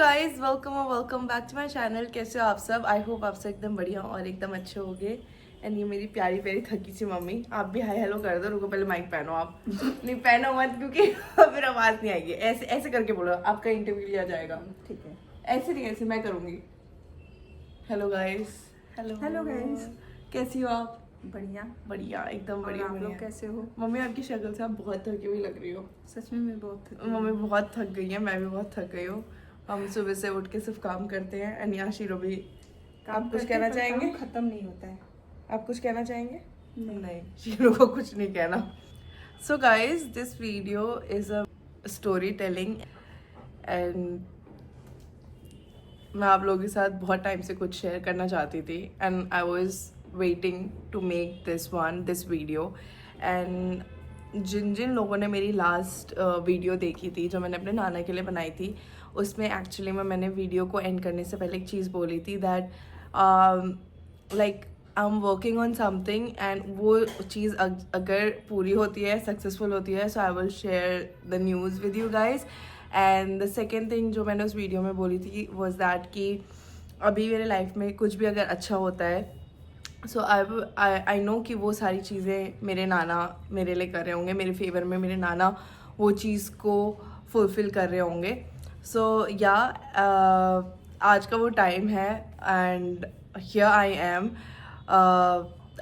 Guys welcome back to my channel. कैसे हो आप सब? आई होप आप सब एकदम बढ़िया और एकदम अच्छे होंगे। एंड ये मेरी प्यारी प्यारी थकी सी मम्मी। आप भी हाय हेलो कर दो। रुको पहले माइक पहनो आप। नहीं पहनो मत क्योंकि फिर आवाज़ नहीं आएगी। ऐसे ऐसे करके बोलो, आपका इंटरव्यू लिया जाएगा। ठीक है। ऐसे नहीं, ऐसे मैं करूँगी। Hello guys. Hello guys. कैसी हो आप? बढ़िया बढ़िया, एकदम और बढ़िया। आप लोग बढ़िया। कैसे हो? मम्मी आपकी शक्ल से आप बहुत थकी हुई लग रही हो। सच में मैं बहुत थकी मम्मी हूँ। बहुत थक गई है, मैं भी बहुत थक गई हूँ। हम सुबह से उठ के सिर्फ काम करते हैं। अनिया शीरो भी। काम आप कुछ करते कहना पर चाहेंगे? काम खत्म नहीं होता है। आप कुछ कहना चाहेंगे? नहीं। शीरो को कुछ नहीं कहना। So guys, this video is a story telling and मैं आप लोगों के साथ बहुत टाइम से कुछ शेयर करना चाहती थी and I was waiting to make this video. And जिन जिन लोगों ने मेरी लास्ट वीडियो देखी थी जो मैंने अपने नाना के लिए बनाई थी, उसमें एक्चुअली मैंने वीडियो को एंड करने से पहले एक चीज़ बोली थी that like I am working on something and वो चीज़ अगर पूरी होती है, सक्सेसफुल होती है, so I will share the news with you guys. And the second thing जो मैंने उस वीडियो में बोली थी वॉज दैट कि अभी मेरे लाइफ में कुछ भी अगर अच्छा होता है, सो आई नो कि वो सारी चीज़ें मेरे नाना मेरे लिए कर रहे होंगे, मेरे फेवर में मेरे नाना वो चीज़ को फुलफ़िल कर रहे होंगे। सो या आज का वो टाइम है एंड हियर आई एम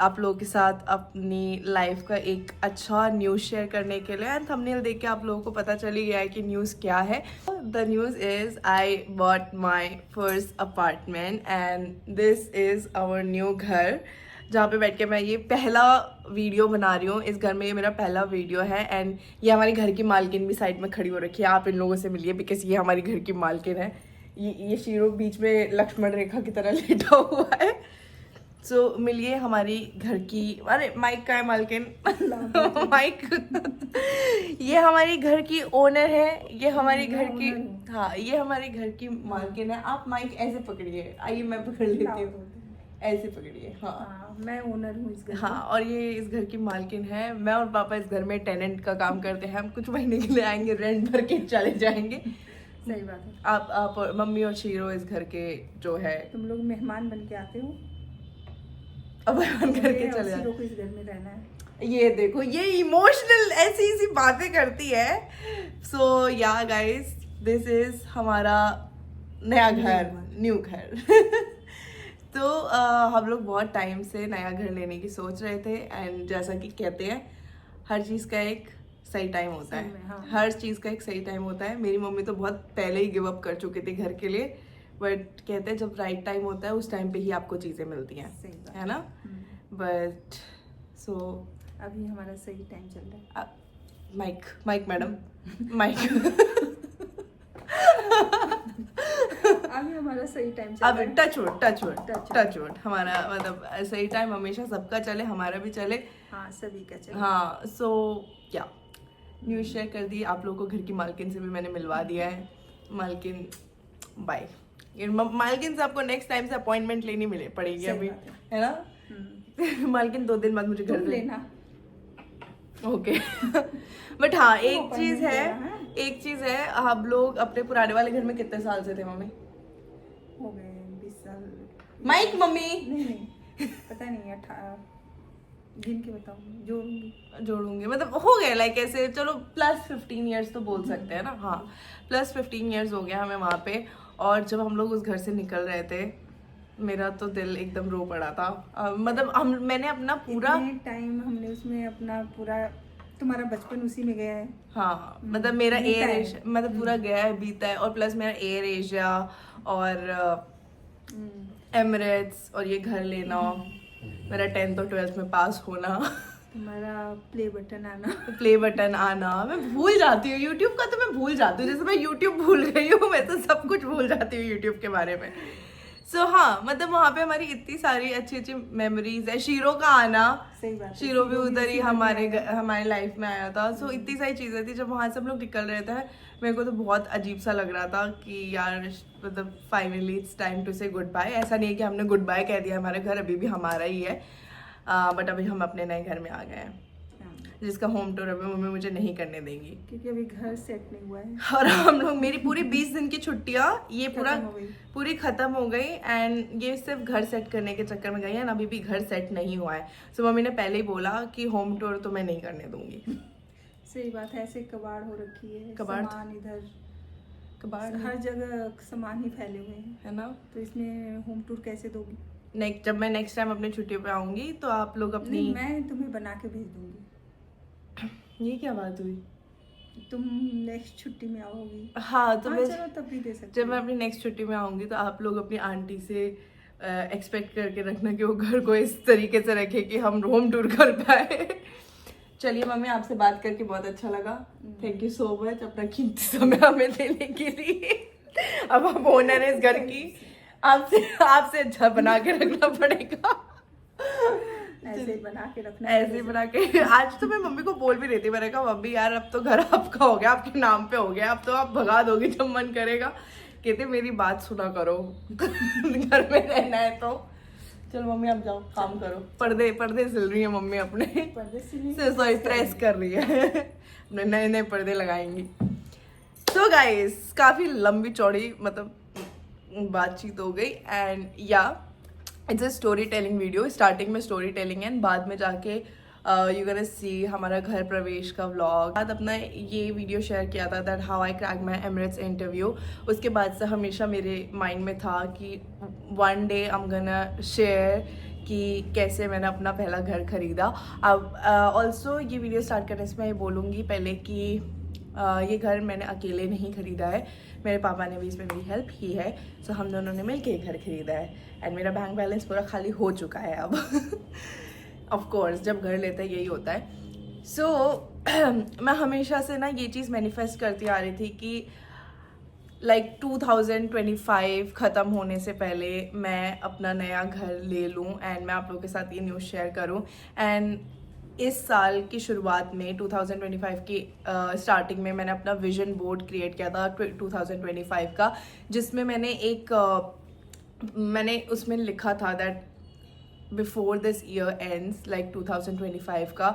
आप लोगों के साथ अपनी लाइफ का एक अच्छा न्यूज़ शेयर करने के लिए। एंड थंबनेल देख के आप लोगों को पता चल ही गया है कि न्यूज़ क्या है। The news is I bought my first apartment and this is our new घर जहाँ पे बैठ के मैं ये पहला वीडियो बना रही हूँ। इस घर में ये मेरा पहला वीडियो है एंड ये हमारी घर की मालकिन भी साइड में खड़ी हो रखी है। आप इन लोगों से मिलिए बिकॉज ये हमारी घर की मालकिन है। ये शीरो बीच में लक्ष्मण रेखा की तरह लेटा हुआ है। सो मिलिए हमारी घर की। अरे माइक का है मालकिन। माइक। ये हमारी घर की ओनर है। ये हमारी घर की, हाँ ये हमारी घर की मालकिन है। आप माइक ऐसे पकड़िए, आइए मैं पकड़ लेती हूँ। ऐसे पकड़िए। हाँ मैं ओनर हूँ इस घर की। हाँ, और ये इस घर की मालकिन है। मैं और पापा इस घर में टेनेंट का काम करते हैं। हम कुछ महीने के लिए आएंगे, रेंट भर के चले जाएंगे। सही बात है। आप और मम्मी और शीरो इस घर के जो है, तुम लोग मेहमान बन के आते हो, अब करके चले शीरो जाए। को इस घर में रहना है। ये देखो, ये इमोशनल ऐसी ऐसी बातें करती है। सो या गाइस, दिस इज हमारा नया घर, न्यू घर। तो हम लोग बहुत टाइम से नया घर लेने की सोच रहे थे एंड जैसा कि कहते हैं हर चीज़ का एक सही टाइम होता है। हाँ। हर चीज़ का एक सही टाइम होता है। मेरी मम्मी तो बहुत पहले ही गिव अप कर चुकी थी घर के लिए, बट कहते हैं जब राइट टाइम होता है उस टाइम पे ही आपको चीज़ें मिलती हैं, है ना? बट सो अभी हमारा सही टाइम चल रहा है। Mic madam, mic. अभी हमारा सही टाइम चल अब रहा है। टच वुड हमारा मतलब सही टाइम हमेशा सबका चले, हमारा भी चले। हाँ सभी का चले। हाँ सो क्या न्यूज़ शेयर कर दी आप लोगों को। घर की मालकिन से भी मैंने मिलवा दिया है। मालकिन बाय। मालकिन से आपको नेक्स्ट टाइम से अपॉइंटमेंट लेनी मिले पड़ेगी अभी, है ना? मालकिन 2 दिन बाद मुझे घर लेना। ओके। बट हाँ एक चीज है, हम लोग अपने पुराने वाले घर में कितने साल से थे मम्मी? हो गए 20 साल। Mic mummy. नहीं पता नहीं, 18 गिन के बताऊंगी, जोड़ूंगी मतलब हो गए लाइक ऐसे, चलो +15 ईयर्स तो बोल सकते हैं ना। हाँ +15 ईयर्स हो गया हमें वहाँ पे। और जब हम लोग उस घर से निकल रहे थे मेरा तो दिल एकदम रो पड़ा था। मतलब मैंने अपना पूरा टाइम हमने उसमें अपना पूरा, तुम्हारा बचपन उसी में गया है। हाँ मतलब मेरा एयर एशिया मतलब पूरा गया है, बीता है। और प्लस मेरा एयर एशिया और एमिरेट्स और ये घर लेना, मेरा 10th और 12th में पास होना, तुम्हारा प्ले बटन आना। मैं भूल जाती हूँ यूट्यूब का, तो मैं भूल जाती हूँ। जैसे मैं यूट्यूब भूल गई हूँ, मैं तो सब कुछ भूल जाती हूँ यूट्यूब के बारे में। सो हाँ मतलब वहाँ पे हमारी इतनी सारी अच्छी अच्छी मेमोरीज है। शीरो का आना, सही बात है, शीरो भी उधर ही हमारे लाइफ में आया था। सो इतनी सारी चीज़ें थी। जब वहाँ से हम लोग निकल रहे थे मेरे को तो बहुत अजीब सा लग रहा था कि यार मतलब फाइनली इट्स टाइम टू से गुड बाय। ऐसा नहीं है कि हमने गुड बाय कह दिया, हमारा घर अभी भी हमारा ही है, बट अभी हम अपने नए घर में आ गए हैं। जिसका होम टूर अभी मम्मी मुझे नहीं करने देंगी, क्योंकि अभी घर सेट नहीं हुआ है। और हम लोग, मेरी पूरी 20 दिन की छुट्टियाँ ये खत्म हो गई। पूरी ख़त्म हो गई, एंड ये सिर्फ घर सेट करने के चक्कर में गई है, अभी भी घर सेट नहीं हुआ है। सो मम्मी ने पहले ही बोला कि होम टूर तो मैं नहीं करने दूंगी। सही बात है, ऐसे कबाड़ हो रखी है, कबाड़? सामान इधर कबाड़ हर जगह सामान ही फैले हुए हैं, है ना। तो इसमें होम टूर कैसे दोगी? जब मैं नेक्स्ट टाइम अपनी छुट्टियों पे आऊंगी तो आप लोग अपनी, नहीं, मैं तुम्हें बना के भेज दूंगी। ये क्या बात हुई? तुम नेक्स्ट छुट्टी में आओगी। हाँ तो हाँ, मैं चलो तब भी दे सकते जब मैं अपनी नेक्स्ट छुट्टी में आऊंगी तो आप लोग अपनी आंटी से एक्सपेक्ट करके रखना कि वो घर को इस तरीके से रखे कि हम होम टूर कर पाए। चलिए मम्मी, आपसे बात करके बहुत अच्छा लगा। थैंक यू सो मच अपना कीमती समय हमें देने के लिए। अब आप ओनर है इस घर की, आपसे अच्छा बना के रखना पड़ेगा। ऐसे ही बना के रखना। ऐसे ही बना के, आज तो मैं मम्मी को बोल भी रही थी, मैंने कहा मम्मी यार अब तो घर आपका हो गया, आपके नाम पे हो गया, अब तो आप भगा दोगे जब मन करेगा। कहते मेरी बात सुना करो, घर में रहना है तो। चलो मम्मी आप जाओ काम करो, पर्दे सिल रही है मम्मी अपने, पर्दे सिलने सॉरी प्रेस कर रही है, अपने नए नए पर्दे लगाएंगी। सो गाइस, काफी लंबी चौड़ी मतलब बातचीत हो गई, एंड या it's a story telling video. Starting में स्टोरी टेलिंग है, बाद में जाके यू गोना सी हमारा घर प्रवेश का व्लॉग। बाद अपना ये वीडियो शेयर किया था that how I crack my Emirates interview. उसके बाद से हमेशा मेरे माइंड में था कि one day I am gonna share कि कैसे मैंने अपना पहला घर खरीदा। अब ऑल्सो ये वीडियो स्टार्ट करने से मैं ये बोलूँगी पहले कि ये घर मैंने अकेले नहीं खरीदा है, मेरे पापा ने भी इसमें मेरी हेल्प की है। सो हम दोनों ने मिलके ये घर खरीदा है, एंड मेरा बैंक बैलेंस पूरा खाली हो चुका है अब। ऑफ कोर्स जब घर लेते हैं यही होता है। सो मैं हमेशा से ना ये चीज़ मैनिफेस्ट करती आ रही थी कि लाइक 2025 ख़त्म होने से पहले मैं अपना नया घर ले लूँ, एंड मैं आप लोगों के साथ ये न्यूज़ शेयर करूँ। एंड इस साल की शुरुआत में 2025 की स्टार्टिंग में मैंने अपना विजन बोर्ड क्रिएट किया था 2025 का, जिसमें मैंने उसमें लिखा था that before this year ends like 2025 का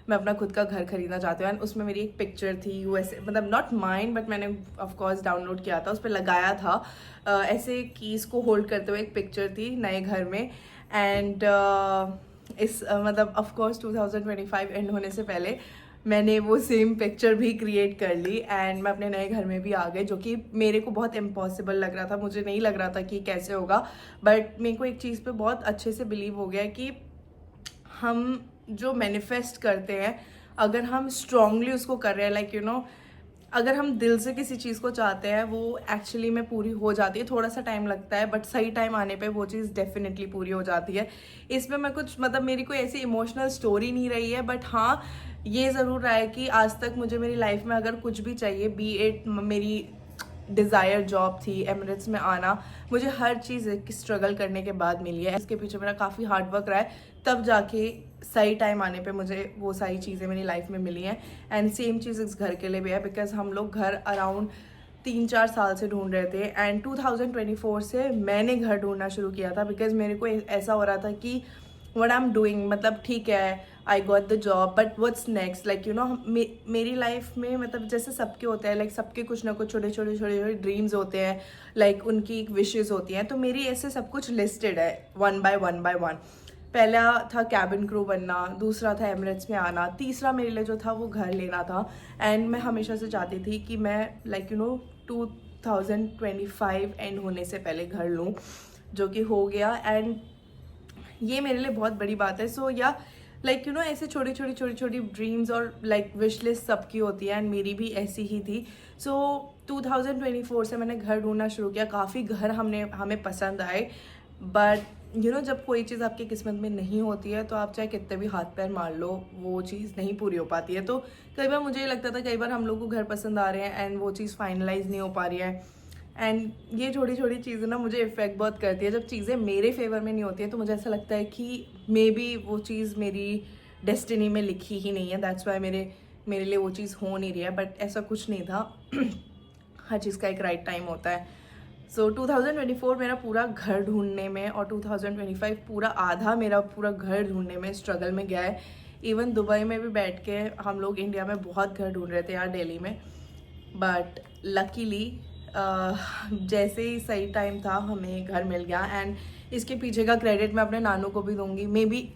मैं अपना खुद का घर खरीदना चाहती हूँ। एंड उसमें मेरी एक पिक्चर थी यूएसए, मतलब नॉट माइन बट मैंने ऑफ कोर्स डाउनलोड किया था, उस पर लगाया था ऐसे कीज़ को होल्ड करते हुए एक पिक्चर थी नए घर में। एंड इस मतलब ऑफ कोर्स 2025 एंड होने से पहले मैंने वो सेम पिक्चर भी क्रिएट कर ली, एंड मैं अपने नए घर में भी आ गई, जो कि मेरे को बहुत इम्पॉसिबल लग रहा था। मुझे नहीं लग रहा था कि कैसे होगा, बट मेरे को एक चीज़ पे बहुत अच्छे से बिलीव हो गया कि हम जो मैनिफेस्ट करते हैं, अगर हम स्ट्रांगली उसको कर रहे हैं, लाइक यू नो, अगर हम दिल से किसी चीज़ को चाहते हैं वो एक्चुअली में पूरी हो जाती है। थोड़ा सा टाइम लगता है बट सही टाइम आने पे वो चीज़ डेफिनेटली पूरी हो जाती है। इसमें मैं कुछ मतलब मेरी कोई ऐसी इमोशनल स्टोरी नहीं रही है, बट हाँ ये ज़रूर रहा है कि आज तक मुझे मेरी लाइफ में अगर कुछ भी चाहिए, बी इट मेरी डिज़ायर जॉब थी एमिरेट्स में आना, मुझे हर चीज़ एक स्ट्रगल करने के बाद मिली है। इसके पीछे मेरा काफ़ी हार्ड वर्क रहा है, तब जाके सही टाइम आने पे मुझे वो सारी चीज़ें मेरी लाइफ में मिली हैं। एंड सेम चीज़ इस घर के लिए भी है, बिकॉज हम लोग घर अराउंड 3-4 साल से ढूंढ रहे थे, एंड 2024 से मैंने घर ढूंढना शुरू किया था, बिकॉज मेरे को ऐसा हो रहा था कि व्हाट आई एम डूइंग, मतलब ठीक है I got the job but what's next, like you know मेरी लाइफ में मतलब जैसे सबके होते हैं, लाइक सबके कुछ ना कुछ छोटे छोटे ड्रीम्स होते हैं, लाइक उनकी विशेज़ होती हैं। तो मेरी ऐसे सब कुछ लिस्टेड है वन बाय वन। पहला था कैबिन क्रू बनना, दूसरा था एमिरेट्स में आना, तीसरा मेरे लिए जो था वो घर लेना था। एंड मैं हमेशा से चाहती थी कि मैं लाइक यू नो 2025 एंड होने से पहले घर लूँ, जो कि हो गया, एंड ये मेरे लिए बहुत बड़ी बात है। सो या लाइक यू नो ऐसे छोटी छोटी ड्रीम्स और लाइक विश लिस्ट सबकी होती है, एंड मेरी भी ऐसी ही थी। सो 2024 से मैंने घर ढूंढना शुरू किया। काफ़ी घर हमें पसंद आए, बट यू नो जब कोई चीज़ आपकी किस्मत में नहीं होती है तो आप चाहे कितने भी हाथ पैर मार लो वो चीज़ नहीं पूरी हो पाती है। तो कई बार मुझे लगता था, कई बार हम लोग को घर पसंद आ रहे हैं एंड वो चीज़ फाइनलाइज नहीं हो पा रही है, एंड ये छोटी छोटी चीज़ें ना मुझे इफ़ेक्ट बहुत करती है। जब चीज़ें मेरे फेवर में नहीं होती है तो मुझे ऐसा लगता है कि मे बी वो चीज़ मेरी डेस्टिनी में लिखी ही नहीं है, दैट्स वाई मेरे लिए वो चीज़ हो नहीं रही है। बट ऐसा कुछ नहीं था। हर चीज़ का एक राइट टाइम होता है। सो 2024 मेरा पूरा घर ढूंढने में और 2025 पूरा आधा मेरा पूरा घर ढूंढने में स्ट्रगल में गया है। इवन दुबई में भी बैठ के हम लोग इंडिया में बहुत घर ढूंढ रहे थे यार, दिल्ली में, बट लकीली जैसे ही सही टाइम था हमें घर मिल गया। एंड इसके पीछे का क्रेडिट मैं अपने नानू को भी दूंगी, मे बी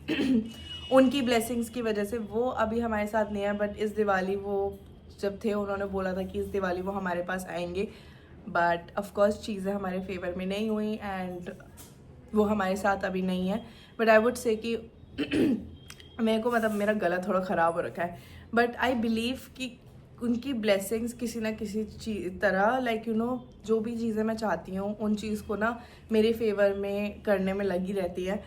उनकी ब्लेसिंग्स की वजह से। वो अभी हमारे साथ नहीं है, बट इस दिवाली वो जब थे उन्होंने बोला था कि इस दिवाली वो हमारे पास आएंगे, बट ऑफकोर्स चीज़ें हमारे फेवर में नहीं हुई एंड वो हमारे साथ अभी नहीं है। बट आई वुड से कि मेरे को मतलब मेरा गला थोड़ा ख़राब हो रखा है, बट आई बिलीव कि उनकी ब्लेसिंग्स किसी ना किसी तरह लाइक यू नो जो भी चीज़ें मैं चाहती हूँ उन चीज़ को ना मेरे फेवर में करने में लगी रहती है।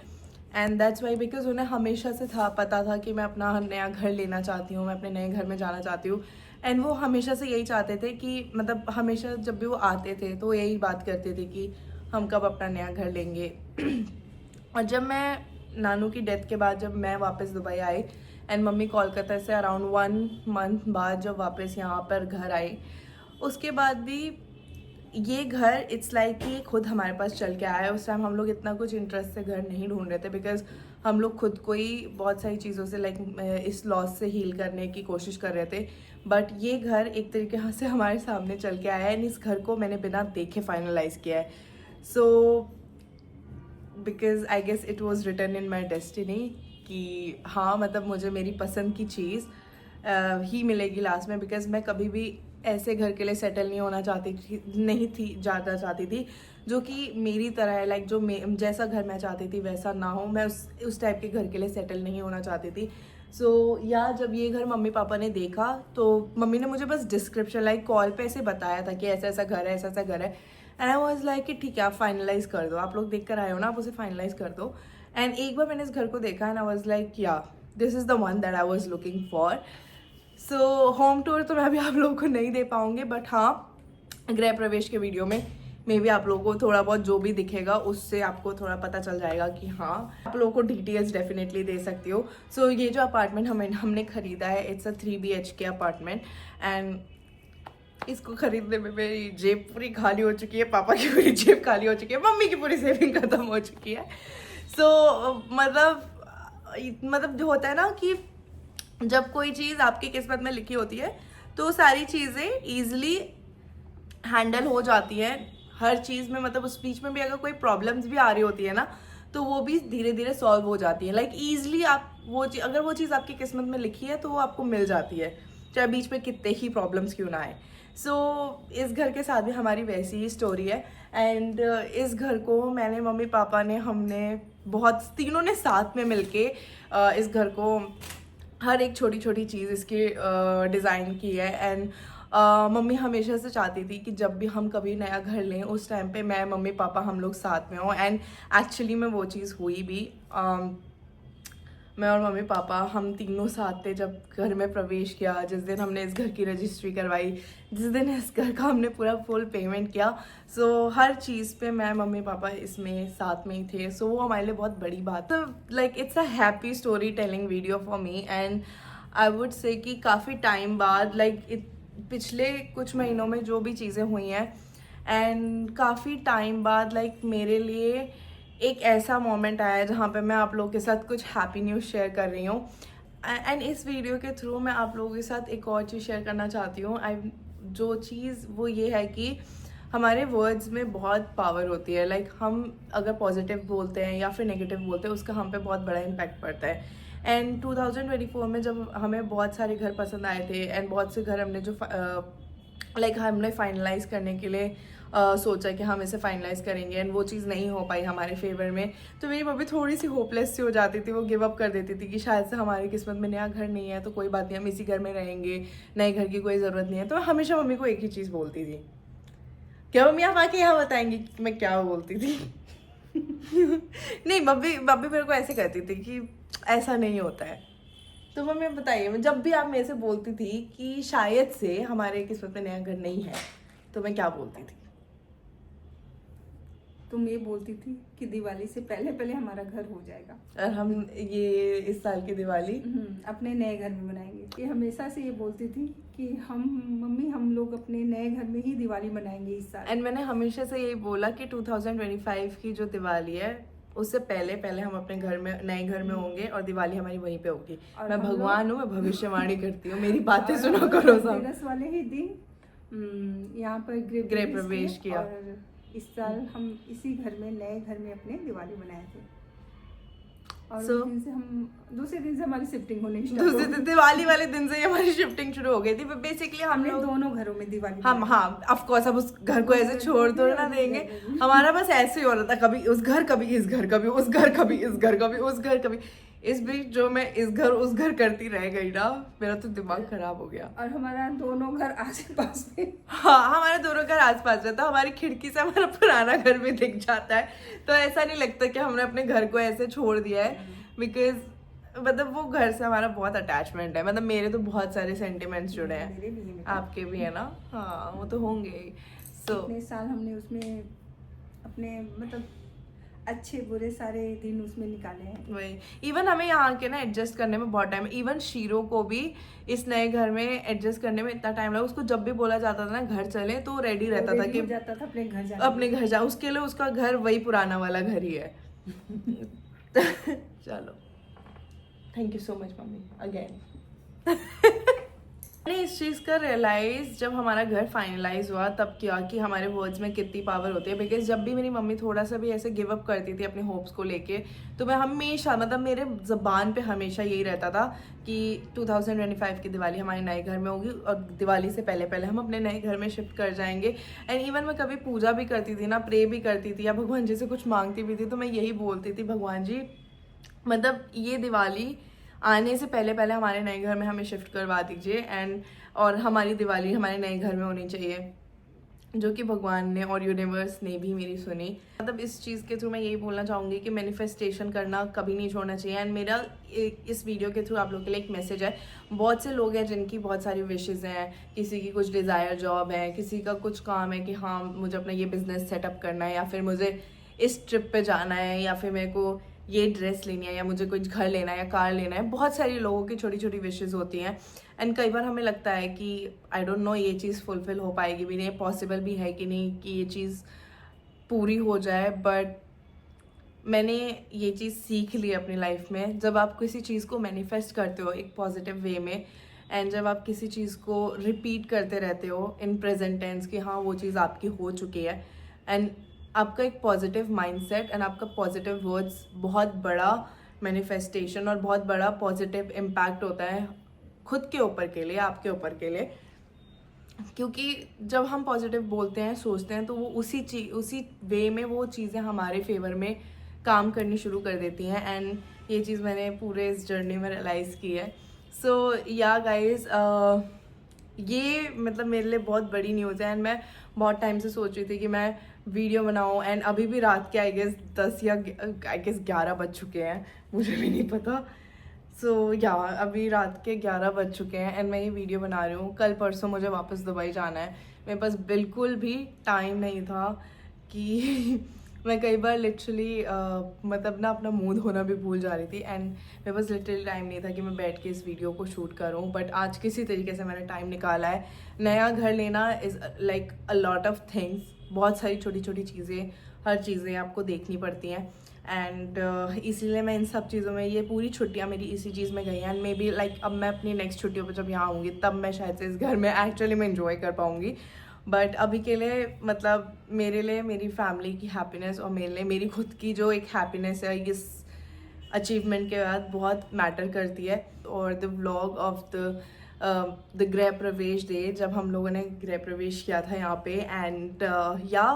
एंड दैट्स वाई, बिकॉज उन्हें हमेशा से पता था कि मैं अपना नया घर लेना चाहती हूँ, मैं अपने नए घर में जाना चाहती हूँ। एंड वो हमेशा से यही चाहते थे कि मतलब हमेशा जब भी वो आते थे तो यही बात करते थे कि हम कब अपना नया घर लेंगे। और जब मैं नानू की डेथ के बाद जब मैं वापस Dubai I and mummy Kolkata से अराउंड 1 मंथ बाद जब वापस यहाँ पर घर आई, उसके बाद भी ये घर इट्स लाइक कि खुद हमारे पास चल के आया है। उस टाइम हम लोग इतना कुछ इंटरेस्ट से घर नहीं ढूंढ रहे थे, बिकॉज हम लोग खुद को ही बहुत सारी चीज़ों से लाइक इस लॉस से हील करने की कोशिश कर रहे थे। बट ये घर एक तरीके से हमारे सामने चल के आया है एंड इस घर को मैंने बिना देखे फाइनलाइज किया है। So because I guess it was written in my destiny कि हाँ मतलब मुझे मेरी पसंद की चीज़ ही मिलेगी लास्ट में। बिकॉज मैं कभी भी ऐसे घर के लिए सेटल नहीं होना जाना चाहती थी जो कि मेरी तरह है, लाइक जो जैसा घर मैं चाहती थी वैसा ना हो। मैं उस टाइप के घर के लिए सेटल नहीं होना चाहती थी। सो जब ये घर मम्मी पापा ने देखा तो मम्मी ने मुझे बस डिस्क्रिप्शन लाइक कॉल पे ऐसे बताया था कि ऐसा ऐसा घर है, ऐसा ऐसा घर है। एंड आई वॉज लाइक कि ठीक है आप फाइनलाइज कर दो, आप लोग देख कर आए हो ना, आप उसे फाइनलाइज कर दो। एंड एक बार मैंने इस घर को देखा एंड आई वॉज लाइक या this is the one that I was looking for. So home tour तो मैं अभी आप लोगों को नहीं दे पाऊँगी, बट हाँ गृह प्रवेश के वीडियो में मे बी आप लोगों को थोड़ा बहुत जो भी दिखेगा उससे आपको थोड़ा पता चल जाएगा कि हाँ आप लोगों को डिटेल्स डेफिनेटली दे सकती हो। सो ये जो अपार्टमेंट हमने खरीदा है it's a 3 BHK apartment and इसको खरीदने में मेरी जेब पूरी खाली हो चुकी है, पापा की पूरी जेब खाली हो चुकी है, मम्मी की पूरी सेविंग खत्म हो चुकी है। सो मतलब जो होता है ना कि जब कोई चीज़ आपकी किस्मत में लिखी होती है तो सारी चीज़ें ईजिली हैंडल हो जाती हैं हर चीज़ में। मतलब उस बीच में भी अगर कोई प्रॉब्लम्स भी आ रही होती है ना तो वो भी धीरे धीरे सॉल्व हो जाती है। लाइक ईजिली आप अगर वो चीज़ आपकी किस्मत में लिखी है तो वो आपको मिल जाती है, चाहे बीच में कितने ही प्रॉब्लम्स क्यों ना आए। सो इस घर के साथ भी हमारी वैसी ही स्टोरी है। एंड इस घर को मैंने मम्मी पापा ने हमने बहुत तीनों ने साथ में मिलके इस घर को हर एक छोटी छोटी चीज़ इसकी डिज़ाइन की है। एंड मम्मी हमेशा से चाहती थी कि जब भी हम कभी नया घर लें उस टाइम पे मैं मम्मी पापा हम लोग साथ में हों। एंड एक्चुअली में वो चीज़ हुई भी। मैं और मम्मी पापा हम तीनों साथ थे जब घर में प्रवेश किया, जिस दिन हमने इस घर की रजिस्ट्री करवाई, जिस दिन इस घर का हमने पूरा फुल पेमेंट किया। सो हर चीज़ पे मैं मम्मी पापा इसमें साथ में ही थे। सो वो हमारे लिए बहुत बड़ी बात है। Like it's a happy story telling video for me. And I would say कि काफ़ी टाइम बाद लाइक पिछले कुछ महीनों में जो भी चीज़ें हुई हैं एंड काफ़ी टाइम बाद लाइक मेरे लिए एक ऐसा मोमेंट आया है जहाँ पे मैं आप लोगों के साथ कुछ हैप्पी न्यूज़ शेयर कर रही हूँ। एंड इस वीडियो के थ्रू मैं आप लोगों के साथ एक और चीज़ शेयर करना चाहती हूँ। जो चीज़ वो ये है कि हमारे वर्ड्स में बहुत पावर होती है। लाइक हम अगर पॉजिटिव बोलते हैं या फिर नेगेटिव बोलते हैं उसका हम पे बहुत बड़ा इम्पैक्ट पड़ता है। एंड 2024 में जब हमें बहुत सारे घर पसंद आए थे एंड बहुत से घर हमने जो हमने फाइनलाइज करने के लिए सोचा कि हम इसे फाइनलाइज करेंगे एंड वो चीज़ नहीं हो पाई हमारे फेवर में, तो मेरी मम्मी थोड़ी सी होपलेस सी हो जाती थी। वो गिव अप कर देती थी कि शायद से हमारी किस्मत में नया घर नहीं है तो कोई बात नहीं, हम इसी घर में रहेंगे, नए घर की कोई ज़रूरत नहीं है। तो मैं हमेशा मम्मी को एक ही चीज़ बोलती थी। क्या मम्मी आप आके यहाँ बताएंगी कि मैं क्या बोलती थी? नहीं, मम्मी मेरे को ऐसे कहती थी कि ऐसा नहीं होता है। तो मम्मी बताइए, जब भी आप मेरे से बोलती थी कि शायद से हमारे किस्मत में नया घर नहीं है तो मैं क्या बोलती थी? तुम ये बोलती थी कि दिवाली से पहले पहले हमारा घर हो जाएगा और हम ये इस साल की दिवाली अपने नए घर में बनाएंगे। ये हमेशा से ये बोलती थी कि हम लोग अपने नए घर में ही दिवाली मनाएंगे इस साल। एंड मैंने हमेशा से यही बोला कि 2025 की जो दिवाली है उससे पहले पहले हम अपने घर में, नए घर में होंगे और दिवाली हमारी वहीं पे होगी। और मैं हम भगवान हूँ, मैं भविष्यवाणी करती हूँ, मेरी बातें और सुनो हम करो सब। धनतेरस वाले ही दिन यहाँ पर गृह प्रवेश किया। और इस साल हम इसी घर में, नए घर में अपने दिवाली मनाए थे। और So, उस दिन से हम, दूसरे दिन से हमारी शिफ्टिंग होने स्टार्ट दूसरे दिन दिवाली वाले दिन से ही हमारी शिफ्टिंग शुरू हो गई थी। बेसिकली हम हमने लोग दोनों घरों में दिवाली हम मनाई। हाँ ऑफ कोर्स अब उस घर को ऐसे छोड़ दो ना देंगे। हमारा बस ऐसे ही हो रहा था, कभी उस घर, कभी इस घर, कभी उस घर, कभी इस घर, कभी उस घर, कभी इस बीच जो मैं इस घर उस घर करती रह गई ना, मेरा तो दिमाग खराब हो गया। और हमारा दोनों घर आस पास में। हाँ, हमारे दोनों घर आसपास रहता, हमारी खिड़की से हमारा पुराना घर भी दिख जाता है। तो ऐसा नहीं लगता कि हमने अपने घर को ऐसे छोड़ दिया है, बिकॉज मतलब वो घर से हमारा बहुत अटैचमेंट है। मतलब मेरे तो बहुत सारे सेंटिमेंट्स जुड़े हैं, मेरे भी हैं। आपके भी है ना? हाँ, वो तो होंगे। सो इतने साल हमने उसमें अपने मतलब अच्छे बुरे सारे दिन उसमें निकाले हैं। वही, इवन हमें यहाँ के ना एडजस्ट करने में बहुत टाइम, इवन शीरो को भी इस नए घर में एडजस्ट करने में इतना टाइम लगा। उसको जब भी बोला जाता था ना घर चले, तो रेडी रहता था कि जाता था अपने घर जाने, अपने घर जा। उसके लिए उसका घर वही पुराना वाला घर ही है। चलो, thank you so much mummy again. मैंने इस चीज़ का रियलाइज जब हमारा घर फाइनलाइज हुआ तब किया कि हमारे वर्ड्स में कितनी पावर होती है। बिकॉज जब भी मेरी मम्मी थोड़ा सा भी ऐसे गिव अप करती थी अपने होप्स को लेके, तो मैं हमेशा, मतलब मेरे ज़बान पे हमेशा यही रहता था कि 2025 की दिवाली हमारे नए घर में होगी और दिवाली से पहले पहले हम अपने नए घर में शिफ्ट कर जाएंगे। एंड इवन मैं कभी पूजा भी करती थी ना, प्रे भी करती थी या भगवान जी से कुछ मांगती भी थी, तो मैं यही बोलती थी, भगवान जी मतलब ये दिवाली आने से पहले पहले हमारे नए घर में हमें शिफ्ट करवा दीजिए। एंड और हमारी दिवाली हमारे नए घर में होनी चाहिए, जो कि भगवान ने और यूनिवर्स ने भी मेरी सुनी। मतलब इस चीज़ के थ्रू मैं यही बोलना चाहूँगी कि मैनिफेस्टेशन करना कभी नहीं छोड़ना चाहिए। एंड मेरा इस वीडियो के थ्रू आप लोग के लिए एक मैसेज है। बहुत से लोग हैं जिनकी बहुत सारी विशेज़ हैं, किसी की कुछ डिज़ायर जॉब है, किसी का कुछ काम है कि हाँ मुझे अपना ये बिज़नेस सेटअप करना है, या फिर मुझे इस ट्रिप पे जाना है, या फिर मेरे को ये ड्रेस लेनी है, या मुझे कुछ घर लेना है या कार लेना है। बहुत सारी लोगों की छोटी छोटी विशेज़ होती हैं। एंड कई बार हमें लगता है कि आई डोंट नो ये चीज़ फुलफिल हो पाएगी भी नहीं, पॉसिबल भी है कि नहीं कि ये चीज़ पूरी हो जाए। बट मैंने ये चीज़ सीख ली अपनी लाइफ में, जब आप किसी चीज़ को मैनिफेस्ट करते हो एक पॉजिटिव वे में, एंड जब आप किसी चीज़ को रिपीट करते रहते हो इन प्रेजेंट टेंस कि हाँ वो चीज़ आपकी हो चुकी है, एंड आपका एक पॉजिटिव माइंडसेट एंड आपका पॉजिटिव वर्ड्स बहुत बड़ा मैनिफेस्टेशन और बहुत बड़ा पॉजिटिव इम्पैक्ट होता है खुद के ऊपर के लिए, आपके ऊपर के लिए। क्योंकि जब हम पॉजिटिव बोलते हैं, सोचते हैं, तो वो उसी वे में वो चीज़ें हमारे फेवर में काम करनी शुरू कर देती हैं। एंड ये चीज़ मैंने पूरे इस जर्नी में रियलाइज़ की है। सो या गाइज, ये मतलब मेरे लिए बहुत बड़ी न्यूज़ है। एंड मैं बहुत टाइम से सोच रही थी कि मैं वीडियो बनाऊं, एंड अभी भी रात के आई गेस 10 या आई गेस 11 बज चुके हैं, मुझे भी नहीं पता। सो या अभी रात के 11 बज चुके हैं एंड मैं ये वीडियो बना रही हूँ। कल परसों मुझे वापस दुबई जाना है। मेरे पास बिल्कुल भी टाइम नहीं था कि मैं कई बार लिटरली मतलब ना अपना मूड होना भी भूल जा रही थी। एंड मेरे पास लिटरली टाइम नहीं था कि मैं बैठ के इस वीडियो को शूट करूं, बट आज किसी तरीके से मैंने टाइम निकाला है। नया घर लेना is like a lot of things, बहुत सारी छोटी छोटी चीज़ें, हर चीज़ें आपको देखनी पड़ती हैं। एंड इसीलिए मैं इन सब चीज़ों में, ये पूरी छुट्टियां मेरी इसी चीज़ में गई हैं। एंड मे बी लाइक अब मैं अपनी नेक्स्ट छुट्टियों पर जब यहाँ आऊँगी तब मैं शायद से इस घर में एक्चुअली मैं इंजॉय कर पाऊँगी। बट अभी के लिए मतलब मेरे लिए मेरी फैमिली की हैप्पीनेस और मेरे लिए मेरी खुद की जो एक हैप्पीनेस है इस अचीवमेंट के बाद बहुत मैटर करती है। और द व्लॉग ऑफ द गृह प्रवेश डे, जब हम लोगों ने गृह प्रवेश किया था यहाँ पे, एंड या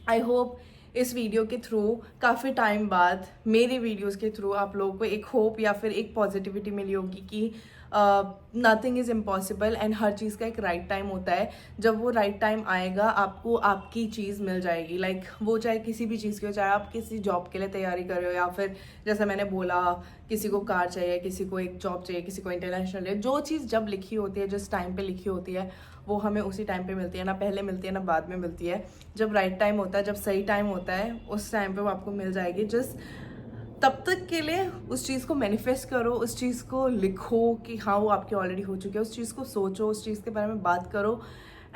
आई होप इस वीडियो के थ्रू काफ़ी टाइम बाद मेरे वीडियोस के थ्रू आप लोगों को एक होप या फिर एक पॉजिटिविटी मिली होगी कि नथिंग इज़ इम्पॉसिबल एंड हर चीज़ का एक राइट टाइम होता है। जब वो राइट टाइम आएगा आपको आपकी चीज़ मिल जाएगी। लाइक वो चाहे किसी भी चीज़ की हो, चाहे आप किसी जॉब के लिए तैयारी कर रहे हो, या फिर जैसा मैंने बोला किसी को कार चाहिए, किसी को एक जॉब चाहिए, किसी को इंटरनेशनल है। जो चीज़ जब लिखी होती है, जिस टाइम पे लिखी होती है, वो हमें उसी टाइम पे मिलती है, ना पहले मिलती है ना बाद में मिलती है। जब राइट टाइम होता है, जब सही टाइम होता है, उस टाइम पे वो आपको मिल जाएगी। जस्ट तब तक के लिए उस चीज़ को मैनिफेस्ट करो, उस चीज़ को लिखो कि हाँ वो आपकी ऑलरेडी हो चुकी है, उस चीज़ को सोचो, उस चीज़ के बारे में बात करो।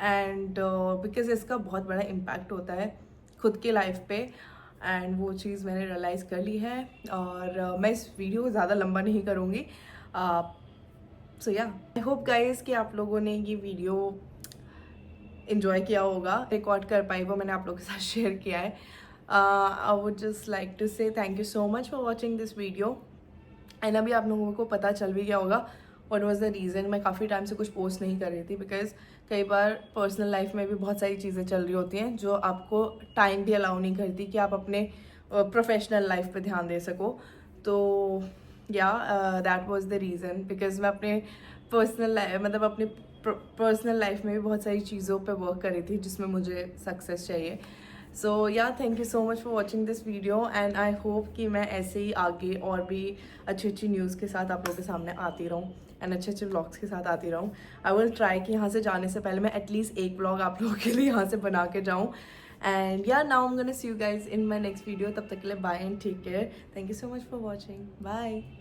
एंड बिकॉज इसका बहुत बड़ा इम्पैक्ट होता है खुद की लाइफ पे। एंड वो चीज़ मैंने रियलाइज़ कर ली है। और मैं इस वीडियो को ज़्यादा लंबा नहीं करूँगी। सो या आई होप गाइस कि आप लोगों ने ये वीडियो इन्जॉय किया होगा। रिकॉर्ड कर पाई वो मैंने आप लोगों के साथ शेयर किया है। I would just like to say thank you so much for watching this video. And अभी आप लोगों को पता चल भी गया होगा व्हाट वाज द रीज़न मैं काफ़ी टाइम से कुछ पोस्ट नहीं कर रही थी, बिकॉज कई बार पर्सनल लाइफ में भी बहुत सारी चीज़ें चल रही होती हैं जो आपको टाइम भी अलाउ नहीं करती कि आप अपने प्रोफेशनल लाइफ पे ध्यान दे सको। तो या that was the reason, because मैं अपने मतलब अपने पर्सनल लाइफ में भी बहुत सारी चीज़ों पे वर्क कर रही थी जिसमें मुझे सक्सेस चाहिए। सो या thank you so much for watching this video and I hope कि मैं ऐसे ही आगे और भी अच्छी अच्छी न्यूज़ के साथ आप लोगों के सामने आती रहूँ एंड अच्छे अच्छे व्लॉग्स के साथ आती रहूँ। आई विल ट्राई कि यहाँ से जाने से पहले मैं एटलीस्ट एक व्लॉग आप लोगों के लिए यहाँ से बना के जाऊँ। एंड या now I am gonna see you guys in my next video. तब तक के लिए bye and take care. Thank you so much for watching. Bye.